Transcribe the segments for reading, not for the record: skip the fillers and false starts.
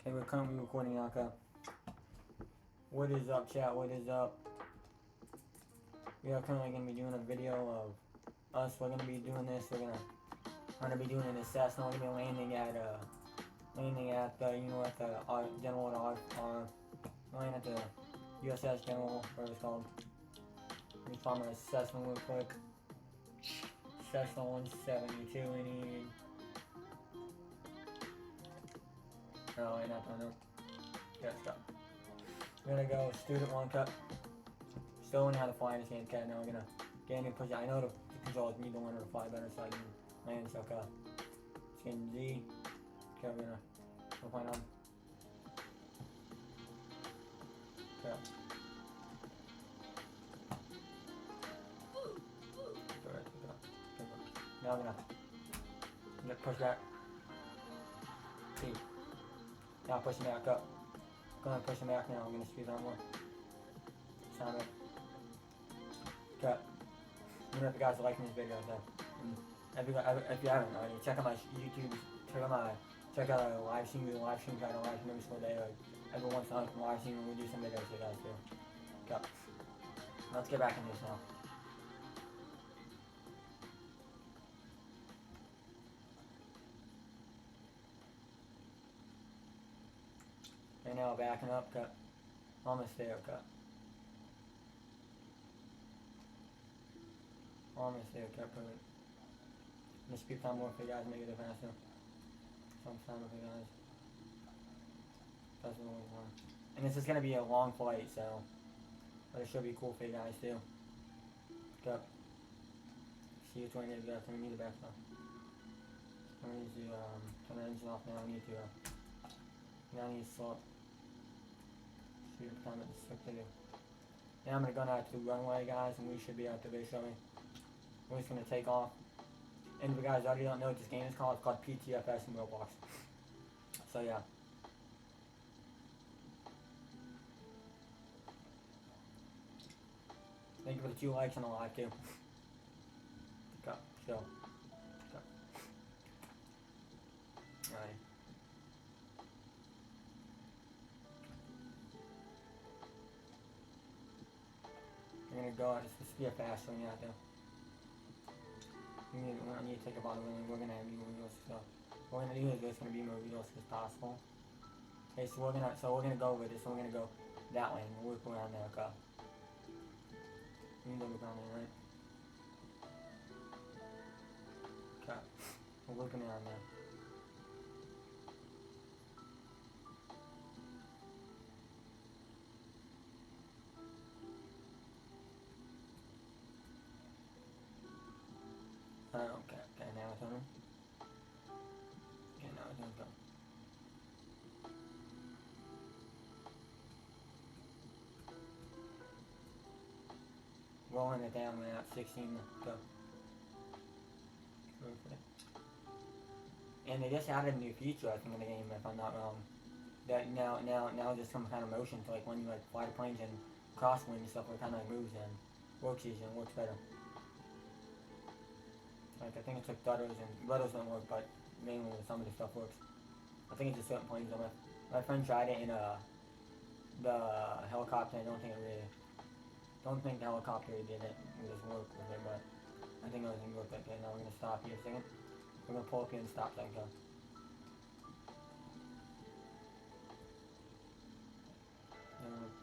Okay, we're currently recording now, okay. What is up, chat? What is up? We are currently going to be doing a video of us. We're going to be doing this. We're going to be doing an cessna. We're going to be landing at the, you know, at the General R, landing at the USS General, whatever it's called. Let me find my Cessna real quick. Cessna 172, we need... No, I not gonna know. Okay, let's go. We're gonna go student 1 cup. Still learning how to fly this game, okay, now we're gonna get into push. I know the controls need to learn how to fly better so I can land, so okay. Let's get in Z. Okay, we're gonna go find on. Okay. Now I'm gonna push back. See. Now pushing back up. Gonna push him back now. I'm gonna speed on more. Sound it. Cut. Let me know if you guys are liking this video though. And if you haven't already, check out my YouTube. Check out a live stream. Do a live stream. Try to live stream every single day. Like every once in a while, live stream. We'll do some videos for you guys too. Cut. Let's get back into this now. Right now, backing up, cut. Almost there, cut. Almost there, cut, perfect. I'm gonna speed time more for you guys, make it faster. Sometime for you guys. That's what we want. And this is gonna be a long flight, so. But it should be cool for you guys too. Cut. See which one you guys are gonna need the back now. I need to, turn the engine off now, I need to, now I need to slow up. Now I'm going to go out to the runway, guys, and we should be out there very shortly. We're just going to take off. And if you guys already don't know what this game is called, it's called PTFS in Roblox. So yeah. Thank you for the 2 likes on the live too. Go, chill. Go. Alright. We're gonna go, it's supposed to be a fast one out there. We don't need to take a bottle of it, we're gonna have more resources, so what we're gonna do is there's gonna be more resources as possible. Okay, so we're gonna go with this, so we're gonna go that way, and we'll work around there, okay? We need to look around there, right? Okay, we're working around there. Okay, now it's on. Okay, now it's on, go. Rolling it down without 16, go. And they just added a new feature, I think, in the game, if I'm not wrong. That now there's some kind of motion to, like, when you, like, fly the planes and crosswind and stuff, it kind of like moves and works easier and works better. Like, I think it's like rudders don't work, but mainly some of the stuff works. I think it's just certain planes. My friend tried it in the helicopter. I don't think the helicopter did it. It just worked with it, but I think everything worked okay. Now we're gonna stop here a second. We're gonna pull up here and stop that go.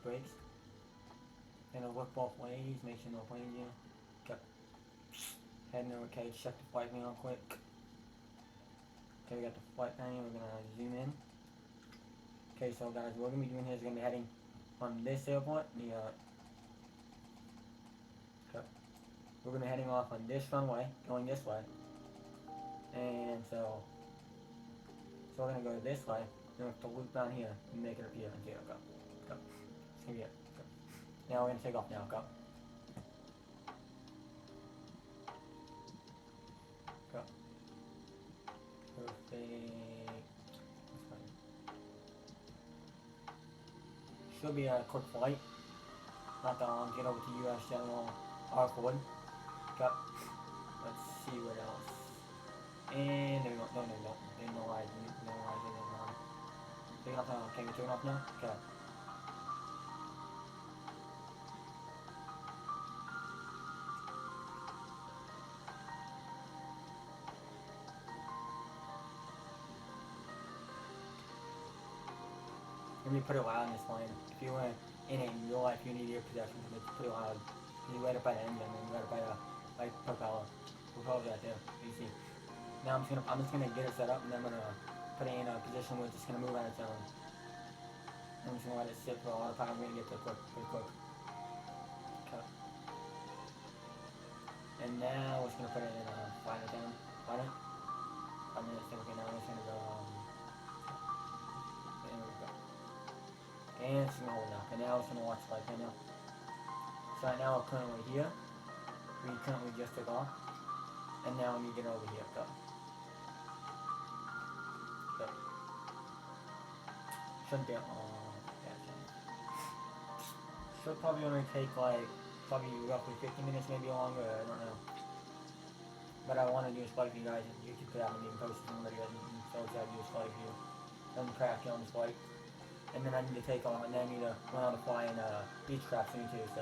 Brakes. Gonna look both ways, make sure no planes here. Okay. Heading over, okay, check the flight plan real quick. Okay, we got the flight plan, we're gonna zoom in. Okay, so guys, what we're gonna be doing here is gonna be heading from this airport, okay. We're gonna be heading off on this runway, going this way. And so we're gonna go this way, then we have to loop down here and make it appear. Okay, go. Go. It's gonna be it. Go. Now we're gonna take off now, go. Go. Perfect. That's fine. Should be a quick flight. Not that long. Get over to US General R forward. Go. Let's see what else. And there we go. No. They no lies. So taking off now? Okay, we're taking off now? Okay. Let me put it loud in this plane. If you want in it in real life, you need ear protection, but it's pretty loud. You're right up by the engine, and right up by the propeller. Propeller's right there. You see. Now I'm just gonna get it set up, and then I'm gonna put it in a position where it's just gonna move on its own. I'm just gonna let it sit for a lot of time. We're gonna get to it pretty quick. Okay. And now we're just gonna put it in flat it down. Flat it. 5 minutes. Okay. Now we're just gonna go. There we go. And it's gonna hold now. And now it's gonna watch flight right now. So right now we're currently here. We currently just took off. And now we get over here. Go. Go. Should be should probably only take like probably roughly 50 minutes, maybe longer, I don't know. But I want to do a flight for you guys, and you can put out and post it somebody doesn't, so I do a flight for you. Then crash on this flight. And then I need to take off, and then I need to learn how to fly in beach craft soon too, so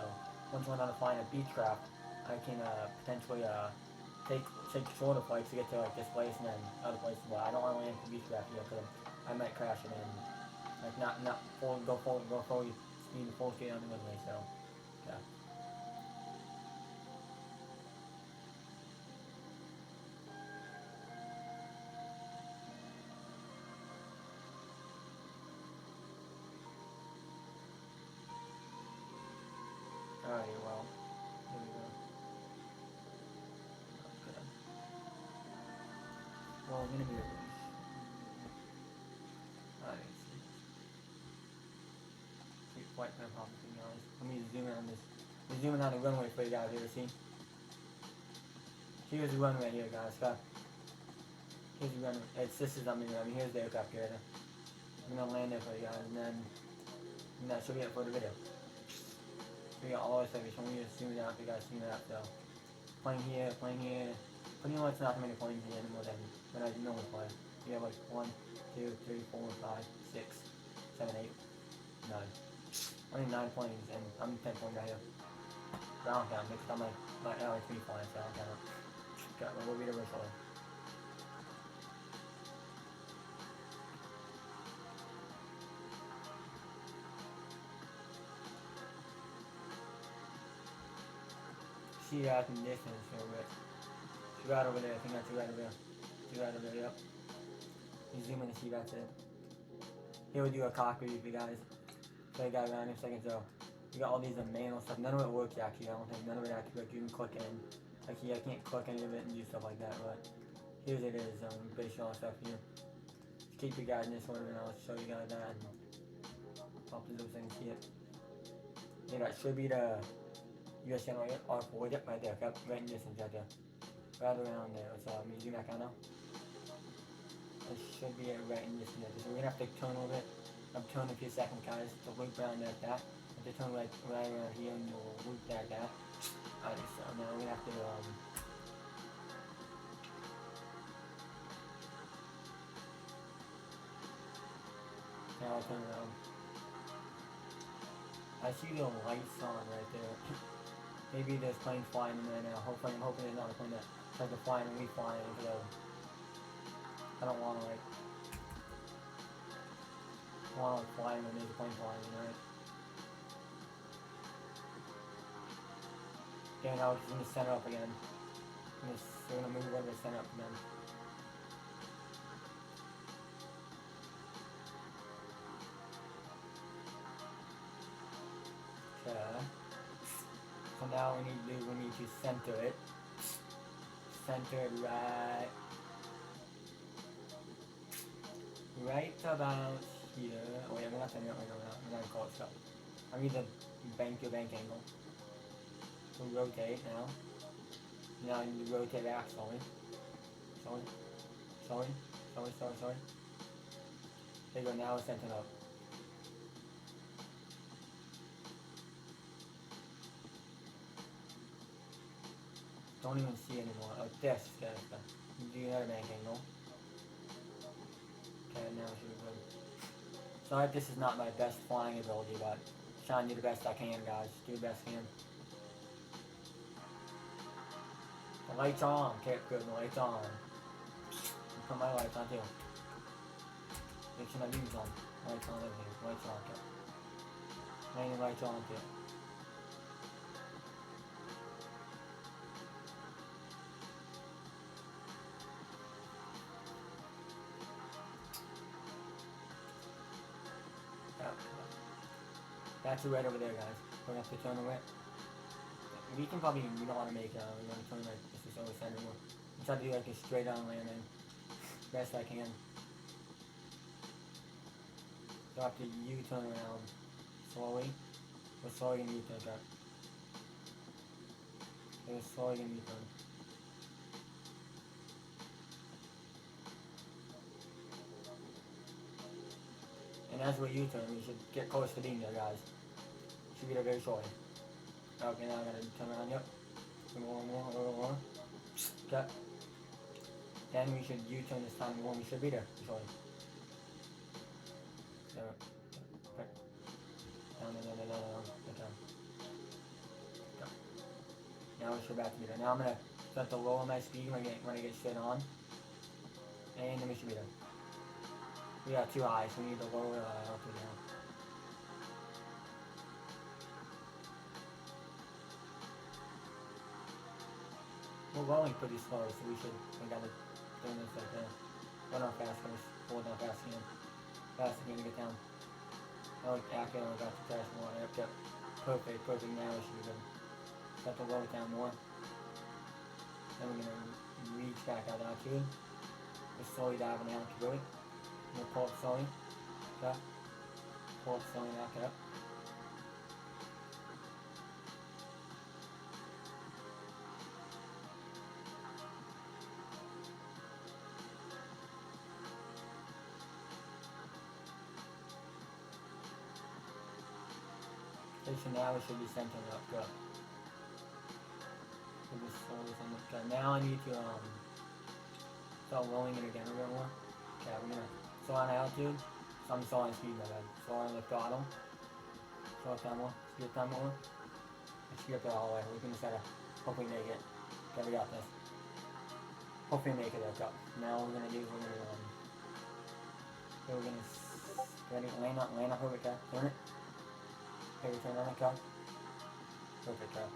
once I learn how to fly in a beach craft, I can potentially take shorter flights to get to like this place and then other places. But I don't want to land for beach craft yet, because I might crash it and like not go forward speed full speed on the runway, so yeah. Alright, well, here we go. Okay. Well, I'm gonna be a release. Alright, keep flight plan popping, to be honest. Let me zoom in on this. We're zooming on the runway for you guys here to see. Here's the runway here, guys. Okay. Here's the runway. This is, here's the aircraft carrier. I'm gonna land there for you guys, and then that should be it for the video. We got all this stuff. So we just zoom it out. You guys zoom it out. So plane here. Pretty much not many planes here anymore than when I normally fly. We have like 1, 2, 3, 4, 5, 6, 7, 8, 9. Only 9 planes, and I'm 10 point right here. But I don't count because I'm like LA3 flying, so I don't count. Okay, we'll be the real flying. See that in distance a little bit. It's right over there, I think that's right over there. It's right over there, yep. You zoom in to see that's it. Here we do a cockpit for you guys. So you got around in a second, so you got all these manual stuff. None of it works actually, I don't think. None of it actually works. You can click in. Actually, I can't click any of it and do stuff like that, but here's it is, basically all stuff here. Just keep you guys in this order and I'll show you guys that and pop this up so you can see it. Yeah, that should be the USS Gerald R right there, okay? Right in distance right there. Right around there. So let me zoom back out now. It should be right in distance there. So we're gonna have to turn a little bit. I'm turning a few seconds, guys, to loop around like that. Have to turn right around here and we'll loop like that. Alright, so now we're gonna have to now I'll turn around. I see the lights on right there. Maybe there's planes flying in there now. Hopefully, I'm hoping there's not a plane that tries to fly and we fly in, because I don't want to fly when there's a plane flying, right? Okay, now we're gonna center up again. We're gonna move over to center up again. Okay. So now we need to center it. Center it right about here. Oh yeah, we're not centering it right now. We're not call it stuff. I need to bank your bank angle. So rotate now. Now I need to rotate back slowly. Slowly. There you go, now it's centered up. Don't even see anymore. Oh, this kind of stuff. Do another bank angle. Okay, now it should be good. So Sorry if this is not my best flying ability, but I'm trying to do the best I can, guys. Do the best I can. The lights are on. Okay, good. The lights are on. Put my lights on too. Make sure my beam's on. Lights on, everything. Lights on, okay. Landing lights on too. That's right over there, guys. We're gonna have to turn away. We don't want to make it. We're gonna turn like this is over center more. I'm trying to do like a straight on landing. Best I can. So after you turn around slowly. We're slowly gonna U-turn, okay. We're slowly gonna U-turn. And as we U-turn, we should get close to being there, guys. Should be there very shortly. Okay, now I gotta turn around, yep. A little more. Okay. Then we should U-turn this time when we should be there, shortly. There. Okay. Down. Okay. Now we should about to be there. Now I'm gonna start to lower my speed when I get straight on. And then we should be there. We got too high, so we need to lower the altitude now. We're rolling pretty slow, so we gotta turn this like that. Run off fast first, pull it down fast again. Fast again to get down. Oh, accurate, I got to crash more. Yep. Perfect, now we should be good. Got to lower it down more. Then we're gonna reach back out of altitude. We're slowly diving down to really. We'll pull it slowly. Okay. Pull it slowly, knock it up. Okay, so now we should be centering up. Good. So just slowly center up. Okay, now I need to start rolling it again a bit more. Okay, we're gonna slow on altitude. So I'm slowing speed, my bad. Slow on the throttle. Slow it down more. Speed it down more. And speed up there all the way. We can just gotta hopefully make it. Okay, we got this. Hopefully make it up. Now what we're gonna do is we're gonna land on perfect, okay. Turn it. Okay, we turn on the car. Perfect, okay.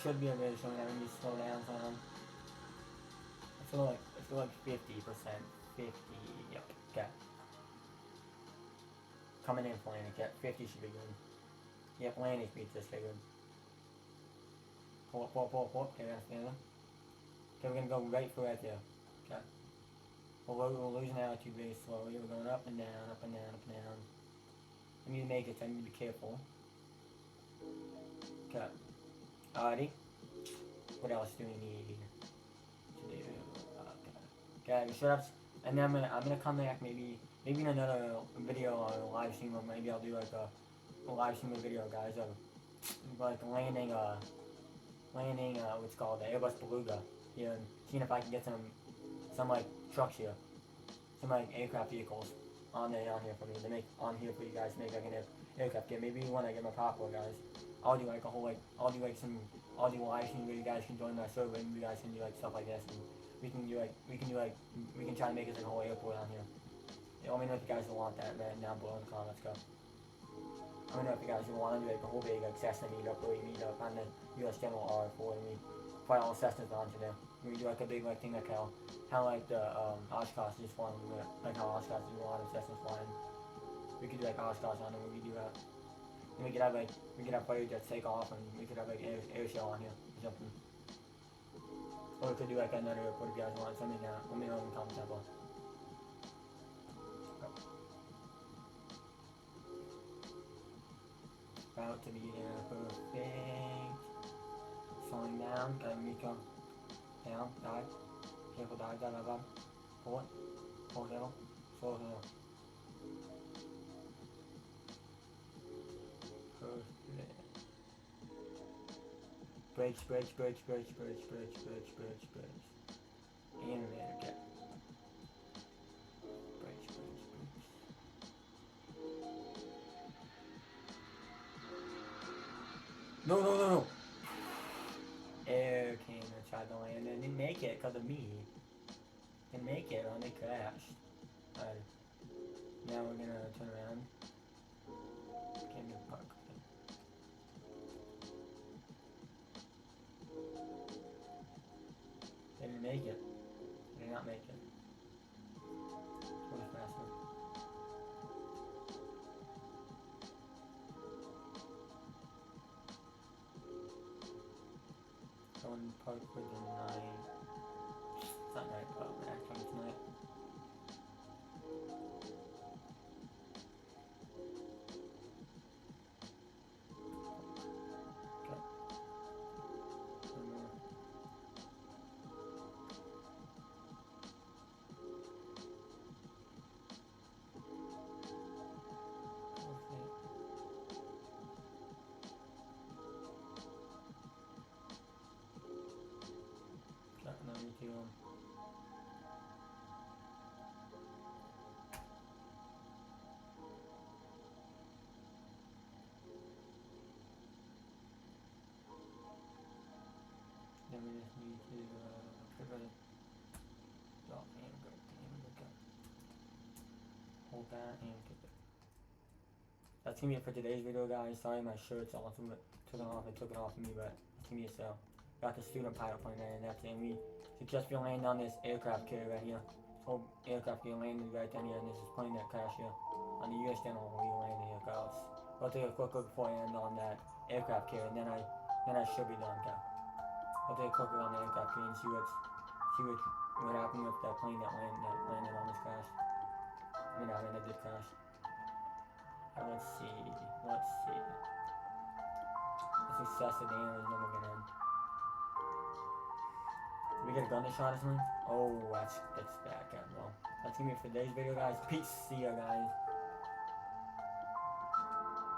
Should be a bit showing that we need to slow down some. I feel like 50%. 50, yep, okay. Coming in for landing, okay. 50 should be good. Yep, landing speed just be good. Pull up. Okay, that's the other. Okay, we're gonna go right for right there. Okay. We're losing altitude very slowly. We're going up and down. I need to make it, so I need to be careful. Okay. Alrighty. What else do we need to do? Okay, we should have, and then I'm gonna come back maybe in another video or a live stream, or maybe I'll do like a live stream video, guys, of like landing what's called the Airbus Beluga here, and seeing if I can get some like trucks here, some like aircraft vehicles on here for me to make on here for you guys to make like an aircraft kit. Maybe when I get my popcorn, guys, I'll do like a whole I'll do live stream where you guys can join my server and you guys can do like stuff like this, and we can try to make it like a whole airport on here. Yeah, let me know if you guys want that, man, down below in the comments. Go. Let me know if you guys want to do like a whole big like cessna meetup where we meet up on the USS Gerald R and we fly all the Cessnas onto there. We do like a big like thing like how like the Oshkosh just flying, like how Oshkosh do a lot of Cessnas flying. We could do like Oshkosh on it where we do that. And we could have fighter jets take off, and we could have like air show on here or something. Or we could do like another airport if you guys want something. Let me know in the comments down below. About to be there, perfect. Slowing down, gotta Rico. Down, dive. Careful, dive. Pull it. Slow hill. Perfect. Brakes. And there, okay. Brakes. No, no, no, no. Air came and tried to land and didn't make it because of me. Didn't make it when they crashed. Alright. Now we're gonna turn around. Get me a park. They didn't make it. They did not make it. Where's faster? Someone park with the 9. It's not night, but actually it's night. Okay. One more. Perfect. Got another 2 on. Then we just need to get ready. Drop and go. Hold that and kick it. That's gonna be it for today's video, guys. Sorry my shirt's awesome, but took it off of me, but it's gonna be so. Got the student pilot plane there, and that's it. And we successfully landed on this aircraft carrier right here. This whole aircraft carrier landed right down here, and this is plane that crashed here on the US channel when we landed here, guys. I'll take a quick look before I end on that aircraft carrier, and then I should be done, guys. I'll take a quick look on the aircraft carrier and see what happened with that plane that landed on this crash. I mean, that did crash. Let's see. Let's assess the damage, then we're gonna. Did we get a gun shot or something? Oh, that's bad, guys. Well, that's gonna be it for today's video, guys. Peace. See ya, guys.